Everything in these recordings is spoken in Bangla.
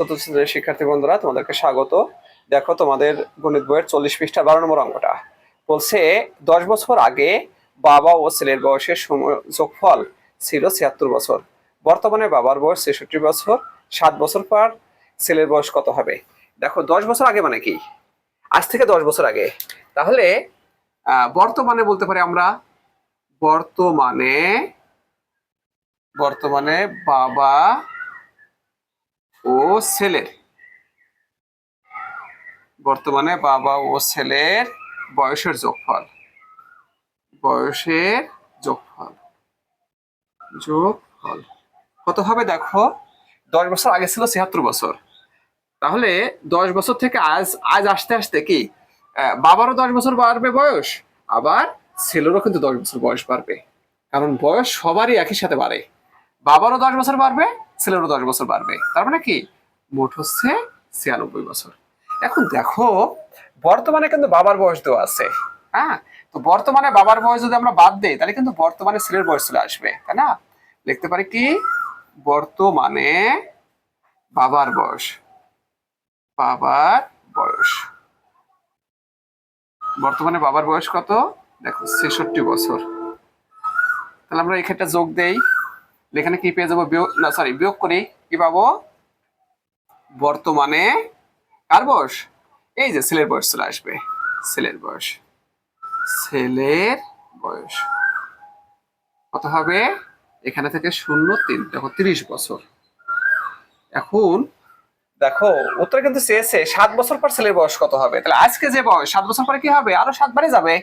চতুর্থ শ্রেণীর শিক্ষার্থী বন্ধুরা, তোমাদেরকে স্বাগত। দেখো, তোমাদের গণিত বইয়ের 40 পৃষ্ঠা 12 নম্বর অঙ্কটা বলছে 10 বছর আগে বাবা ও ছেলের বয়সের যোগফল ছিল 76 বছর। বর্তমানে বাবার বয়স 63 বছর। 7 বছর পর ছেলের বয়স কত হবে? দেখো, 10 বছর আগে মানে কি? আজ থেকে 10 বছর আগে। তাহলে বর্তমানে বলতে পারি আমরা বর্তমানে বর্তমানে বাবা ও ছেলের বর্তমানে বাবা ও ছেলের বয়সের যোগফল বয়সের যোগফল যোগফল কত হবে? দেখো, 10 বছর আগে ছিল 76 বছর। তাহলে 10 বছর থেকে আজ আজ আসতে আসতে কি বাবারও 10 বছর বাড়বে বয়স, আবার ছেলেরও কিন্তু 10 বছর বয়স বাড়বে। কারণ বয়স সবারই একই সাথে বাড়ে। বাবারও 10 বছর বাড়বে, ছেলেরও 10 বছর বাড়বে। তার মানে কি, মোট হচ্ছে 96 বছর। এখন দেখো, বর্তমানে কিন্তু বাবার বয়স দেওয়া আছে। হ্যাঁ, তো বর্তমানে বাবার বয়স যদি আমরা বাদ দেই, তাহলে কিন্তু বর্তমানে ছেলের বয়স চলে আসবে, তাই না? লিখতে পারি কি, বর্তমানে বাবার বয়স বাবার বয়স বর্তমানে বাবার বয়স কত? দেখো, 66 বছর। তাহলে আমরা এখানটা যোগ দেই, এখানে কি পেয়ে যাবো? বিয়োগ করি। কি পাবো? বর্তমানে কার বয়স? এই যে ছেলের বয়স চলে আসবে। ছেলের বয়স কত হবে? এখানে থেকে 0 3, দেখো 30 বছর। এখন দেখো, উত্তর কিন্তু চেয়েছে 7 বছর পর ছেলের বয়স কত হবে। তাহলে আজকে যে বয়স, 7 বছর পরে কি হবে? আরো 7 বারে যাবে।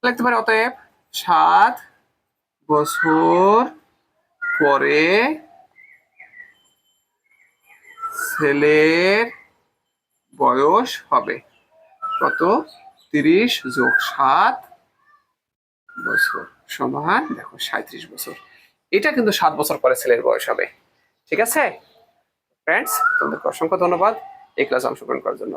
লিখতে পারি অতএব 7 বছর পরে ছেলের বয়স হবে কত? 30 যোগ 7 বছর সমান দেখো 37 বছর। এটা কিন্তু 7 বছর পরে ছেলের বয়স হবে। ঠিক আছে ফ্রেন্ডস, তোমাদেরকে অসংখ্য ধন্যবাদ এই ক্লাসে অংশগ্রহণ করার জন্য।